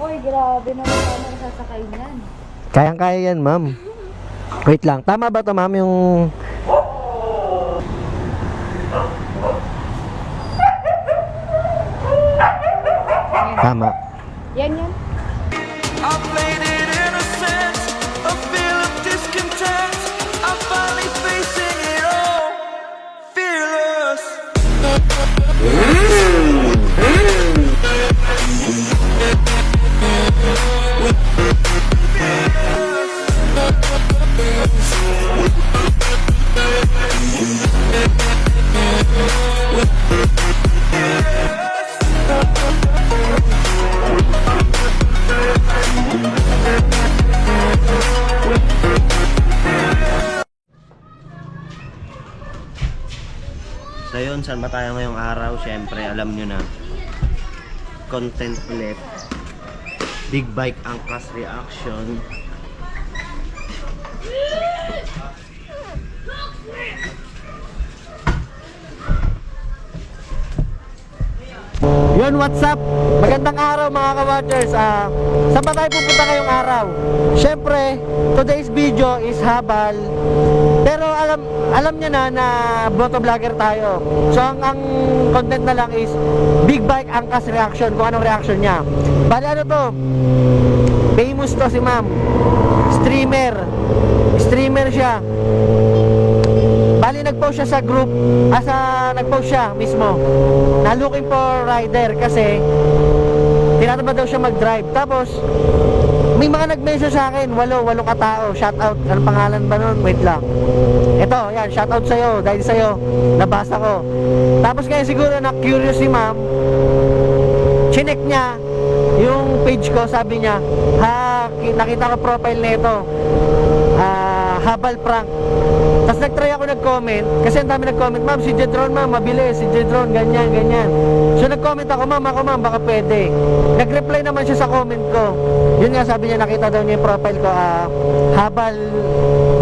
Uy, grabe naman paano nasasakay niyan. Kayang-kaya yan, ma'am. Wait lang. Tama ba to, ma'am, yung... Tama. Yan yan. I played it innocent, a feel of discontent. I'm finally facing it all, fearless. So yun, saan ba tayo ngayong araw? Siyempre, alam nyo na. Content ulit. Big Bike Angkas Reaction. Yun, what's up? Magandang araw mga ka-watchers. Saan ba tayo pupunta ngayong araw? Siyempre, today's video is habal. Pero alam niya na motovlogger tayo. So ang content na lang is Big Bike Angkas Reaction. Kung anong reaction niya. Bali ano to? Famous to si ma'am. Streamer siya. Bali nag-post siya sa group, nag-post siya mismo na looking for rider kasi tinatamad daw siya mag-drive. Tapos may mga nag-message sa akin, walo katao. Shout out. Anong pangalan ba nun? Wait lang. Ito, yan, shout out sa'yo. Dahil sa'yo, nabasa ko. Tapos kaya siguro na-curious si ma'am, chinek niya yung page ko, sabi niya, nakita ko profile nito. Habal prank. Tapos nag-try ako nag-comment kasi ang dami nag-comment, ma'am si Jedron ma'am, mabilis si Jedron, ganyan. So nag-comment ako, ma'am, baka pwede. Nag-reply naman siya sa comment ko. Yun nga, sabi niya nakita daw niya yung profile ko,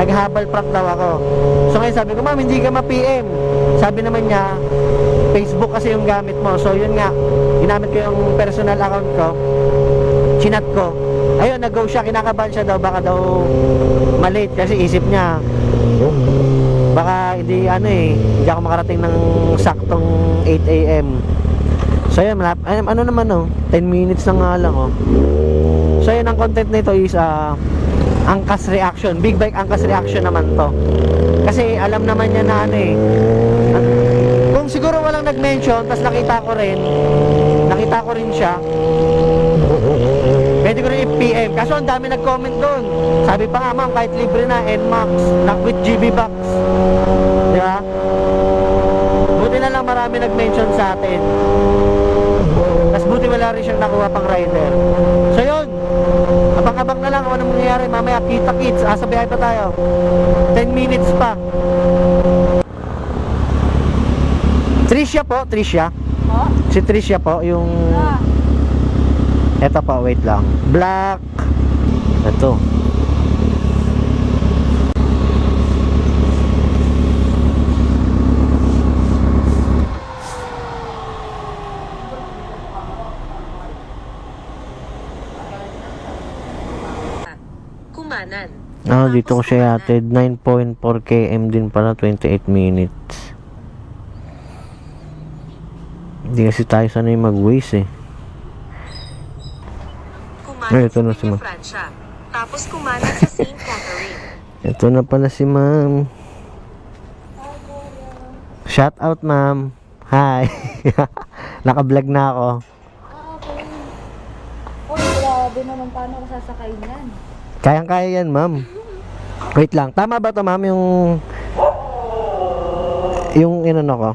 nag-habal prank daw ako. So ngayon sabi ko, ma'am hindi ka ma-PM. Sabi naman niya, Facebook kasi yung gamit mo. So yun nga, ginamit ko yung personal account ko, chinat ko. Ayun, nag-go siya, kinakabahan siya daw, baka daw malate kasi isip niya baka hindi ako makarating ng saktong 8 AM. So yun, ano naman 10 minutes na nga lang So yun, ang content nito is Angkas Reaction, Big Bike Angkas Reaction naman to. Kasi alam naman niya na kung siguro walang nag-mention, tas nakita ko rin siya, pwede ko rin i-PM. Kaso ang dami nag-comment doon. Sabi pa nga, ma'am, kahit libre na NMAX, with GB box. Di ba? Buti na lang marami nag-mention sa atin. Tapos buti wala rin siyang nakuha pang rider. So yun, abang-abang na lang kung anong mangyayari. Mamaya kita kits, sa biyahe pa tayo. 10 minutes pa. Tricia po, Tricia. Oh? Si Tricia po, yung... Eto pa, wait lang. Black. Ito. Kumanan. Dito ko siya yatid. 9.4 km din pala, 28 minutes. Hindi kasi tayo sanay mag-waste Kumanan ito na sa si ma'am. Francia. Tapos kumanan sa St. Catherine. Ito na pala si ma'am. Shout out ma'am. Hi. Naka-vlog na ako. Okay. Uy, grabe naman paano nasasakay niyan. Kayang-kaya yan ma'am. Wait lang. Tama ba to ma'am yung inano ko?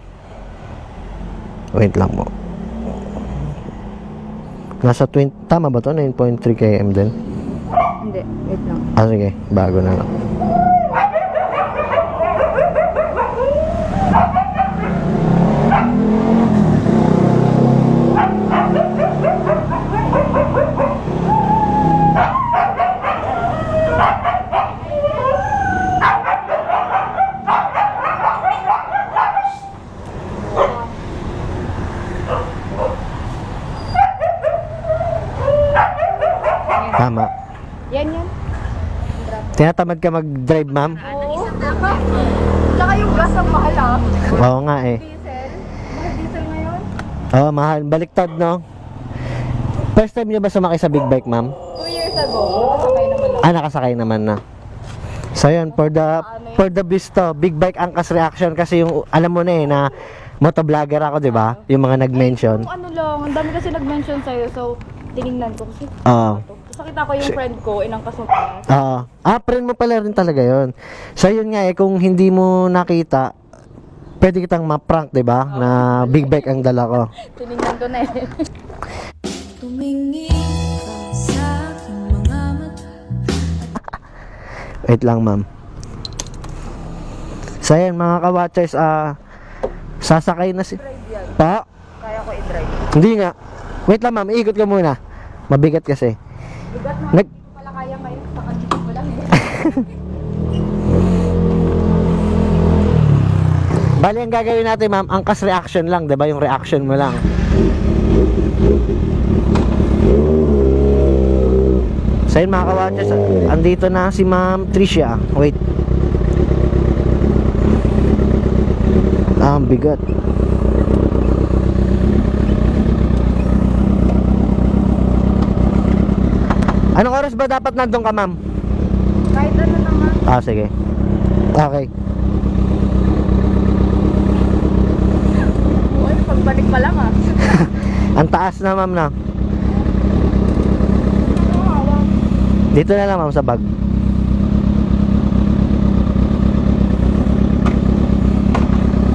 Wait lang mo. Nasa 20, tama ba to? 9.3 km din? Hindi, wait lang. Sige. Bago na lang. Tama. Yan. Tinatamad ka mag-drive, ma'am? Oo. Tsaka yung gas ang mahal ah. Oo nga eh. Diesel. Mahal diesel ngayon. Oo, mahal. Baliktad, no? First time niyo ba sumakay sa big bike, ma'am? 2 years ago. Nakasakay naman ako. Nakasakay naman na. So yun, for the Visto, big bike angkas reaction kasi yung, alam mo na eh, na motovlogger ako, di ba? Yung mga nag-mention. Kung ano lang, ang dami kasi nag-mention sa'yo. So, tinignan ko kasi. Oo. Tapos nakita ko yung friend ko, inangkas mo pala. Oo. Friend mo pala rin talaga yun. So yun nga eh, kung hindi mo nakita, pwede kitang ma-prank, di ba? Na big bike ang dala ko. Tinignan ko na eh. Tumingin ka sa aking mga mata. Wait lang, ma'am. So yan, mga ka-watchers, sasakay na si... Pa? Kaya ko i-drive. Hindi nga. Wait lang, ma'am. Iikot ka muna. Mabigat kasi. Bigat mo, Nag... hindi ko pala kaya ngayon. Sa kanito mo lang eh. Bali, ang gagawin natin, ma'am, angkas reaction lang, 'di ba? Yung reaction mo lang. So yun, mga ka-watchers, andito na si Ma'am Tricia. Wait. Ang bigat. Anong oras ba dapat nandun ka, ma'am? Kahit ano naman. Sige. Okay. Uy, pagbalik pa lang ah. Ang taas na, ma'am, na. Dito na lang, ma'am, sa bag.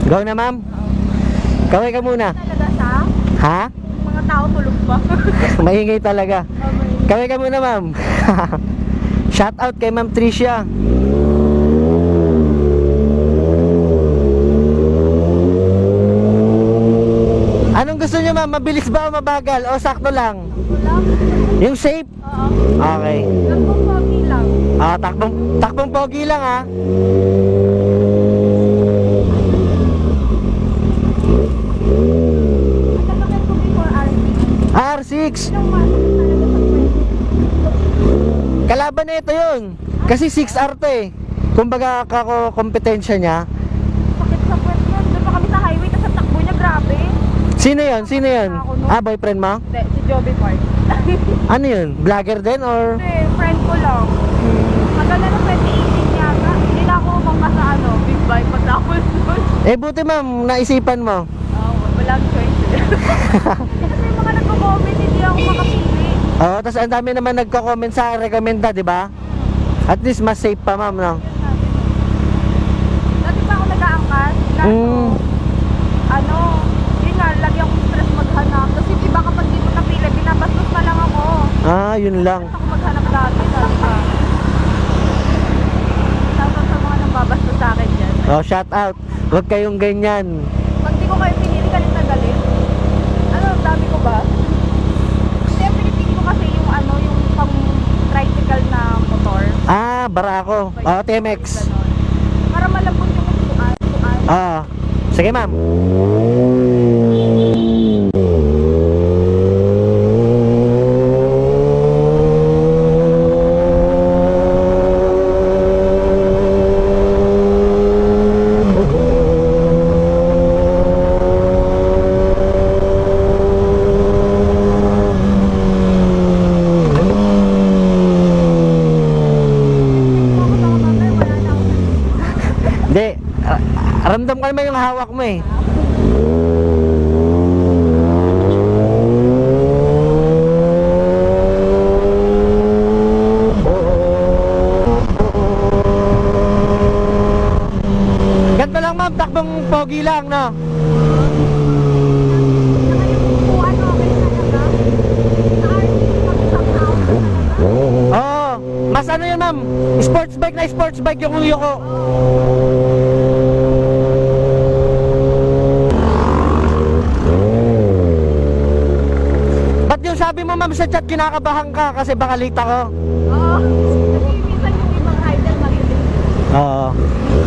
Go na, ma'am. Kaway ka muna. Talaga sa Ha? mga tao tulog pa. Maingay talaga. Kaway ka muna, ma'am. Shout out kay Ma'am Tricia. Anong gusto niyo, ma'am? Mabilis ba o mabagal? O sakto lang? Wala. Yung safe? Oo. Okay. Takbong pogi lang. Takbong pogi lang, ha? Nagkakapit ko before RP. R6. Ilang masok talaga sa kwento. Kalaban na ito yun. Kasi 6R to eh. Kumbaga kompetensya niya. Sakit sa kwento nun. Doon pa kami sa highway, tapos ang takbo niya, grabe. Sino yun? Sino yun? Boyfriend mo? Hindi, si Joby Park. Ano yun? Vlogger din or? Hindi, friend ko lang. Maganda na 2018 yata. Hindi na ako umangka sa ano, big bike pagtapos nun. Buti, ma'am, naisipan mo. Walang choice. Kasi yung mga nagko-comment, hindi ako makapili. Oo, tapos ang dami naman nagko-comment sa rekomenda, di ba? At least mas safe pa, ma'am, no? Dati pa ako nag-aangkas. Kaso, ano, yun nga, lagi akong stress maghanap. Kasi diba kapag di ko napili, binabastos pa lang ako. Yun lang. Ako maghanap dati. Shoutout sa mga nambabastos sa akin dyan. Shout out. Huwag kayong ganyan. Pag di ko kayo pinili, galit na galit. Ano, dami ko ba? Kasi ang pinipili ko kasi yung ano, yung pang tricycle na motor. Barako. TMX. Ganon. Para malambot yung tuan. Sige, ma'am. Hindi. Ramdam ko naman yung hawak mo eh. Ganto lang, ma'am, takbong pogi lang, no? Mas ano yun, ma'am? Sports bike yung yuko. Ba't yung sabi mo, ma'am, sa chat kinakabahan ka kasi baka late ako? Oo. Minsan yung ibang rider makilig. Oo.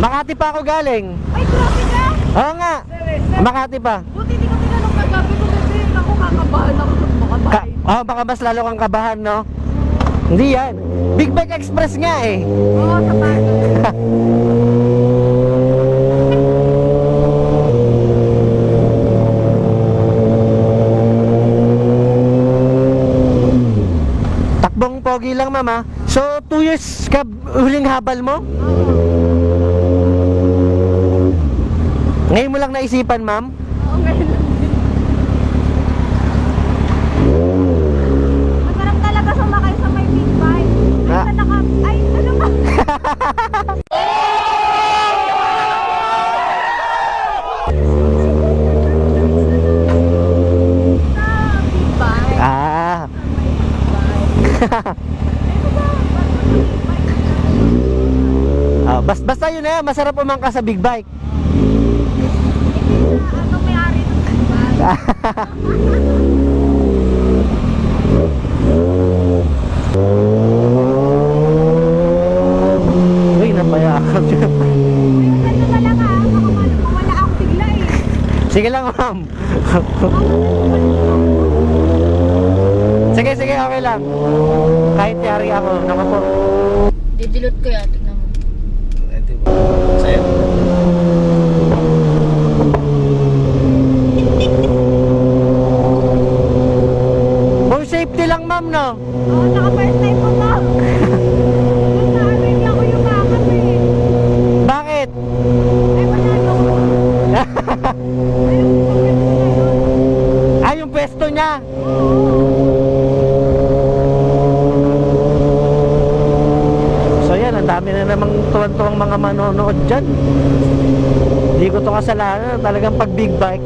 Makati pa ako galing. Ay, grabe ka! Oo nga. Makati pa. Buti di ko tinanong kagabi ko kasi ako kakabahan ako sa mga bahay. Baka mas lalo kang kabahan, no? Hindi yan. Big Bike Express nga eh. Oo, sa bagay. Takbong pogi lang, ma'am, ha? So, 2 years ka huling habal mo? Ngayon mo lang naisipan, ma'am? Oo, ngayon lang din. Masarap talaga sumakay sa may big bike. Ay, Ah. ay, ano ba? Sa big bike. Ah. Basta yun na yan, masarap umangka sa big bike. Ano may-ari ng big bike? Uy, napayakan yun. Ano talaga, mawala ako bigla eh. Sige lang, ma'am. Sige, okay lang. Kahit yari ako, naku po. Didilot ko yan, tignan mo. Sa'yo. For safety lang, ma'am, no? Oo, naka-first time ko ba? Nasa-arrange ako yung kakap eh. Bakit? Ay, masyado ko. Ah, yung pwesto niya. So yan, ang dami na namang tuwan-tuwang mga manonood dyan. Hindi ko to kasalanan. Talagang pag big bike,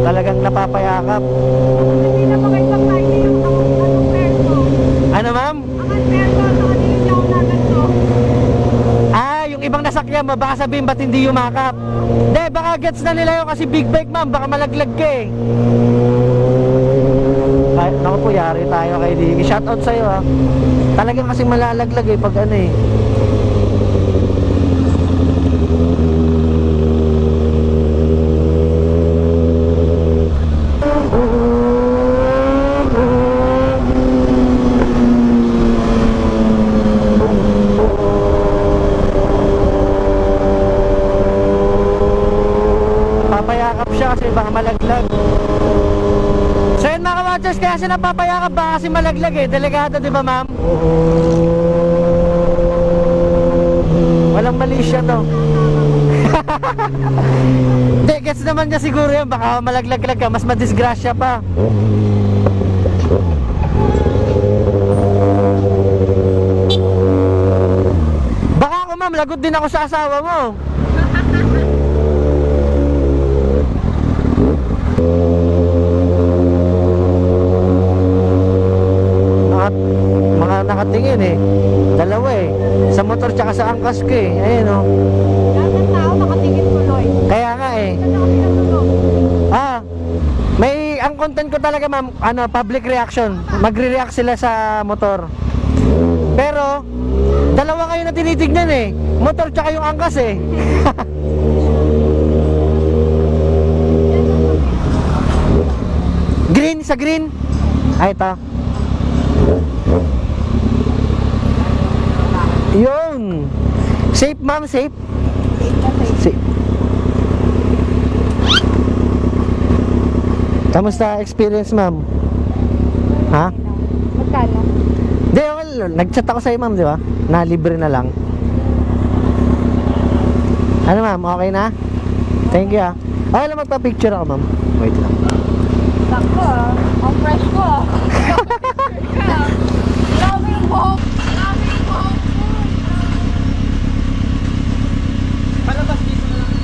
talagang napapayakap. Hindi na makita tayo yung anong perso. Ano, ma'am? Ang perso, sa kanila niya ako naganto. Ah, yung ibang nasakyan mo, baka sabihin ba't hindi yumakap? Hindi, baka gets na nila yun kasi big bike, ma'am. Baka malaglag ka eh. Ay, naku po, yari tayo kay Diki. Shoutout sa'yo, ha. Talagang kasi malalaglag eh pag ano eh. Papayakap siya kasi baka malaglag. So yun mga ka-watchers, kaya siya napapayakap baka kasi malaglag eh. Delikado, di ba, ma'am? Walang mali siya to. Hindi, gets naman niya siguro yan. Baka malaglag-lag ka, mas madisgrasya pa. Baka ako, ma'am, lagot din ako sa asawa mo. Mga nakatingin eh. Dalawa eh. Sa motor tsaka sa angkas ko eh. Ayun oh. Lahat ng tao nakatingin tuloy. Kaya nga eh. Ganda kami ng tulog. Ang content ko talaga, ma'am, public reaction. Magre-react sila sa motor. Pero dalawa kayo na tinitignan eh. Motor tsaka yung angkas eh. Green, sa green. Ay, ito. Yun. Safe, ma'am, safe. Safe. Kamusta experience, ma'am? Ha? Magkano? Hindi, well, nag-chat ako sa'yo, ma'am, di ba? Na libre na lang. Ano, ma'am? Okay na? Thank you, ah. Okay lang, magpa-picture ako, ma'am. Wait lang. Sakto ah. Ang fresh ko ah. Grabe yung buhok. Grabe yung buhok ko. Palabas dito na lang.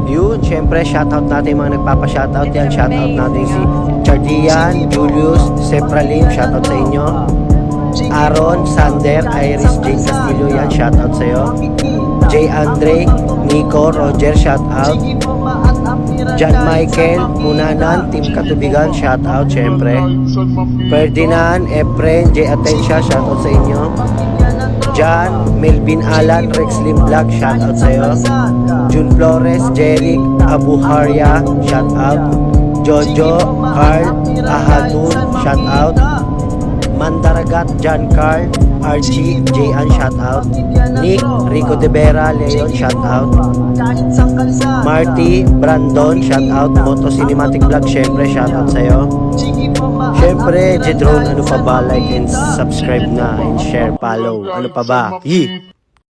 Yun, syempre shoutout natin yung mga nagpapa-shoutout yan. Shoutout natin si Chardian, Julius, Sepralim, shoutout sa inyo. Aaron, Sander, Iris, Jane Castillo, yan, shoutout sa iyo. J. Andre, Nico, Roger, shoutout. John Michael, Munanan, Team Katubigan, shout out syempre. Ferdinand, Efren, J. Atencia, shout out sa inyo. John, Melvin Alan, Rex Lim Vlog, shout out sa iyo. June Flores, Jeric, Abu Harya, shout out. Jojo, Carl, Ahadun, shout out. Mandaragat, John Carl, RG, J.An, shout out. Nick, Rico De Vera, Leon, shout out. Marty, Brandon, shout out. Moto Cinematic Vlog, syempre, shout out sa'yo. Syempre, Jedron, ano pa ba? Like and subscribe na and share, follow. Ano pa ba? Yee!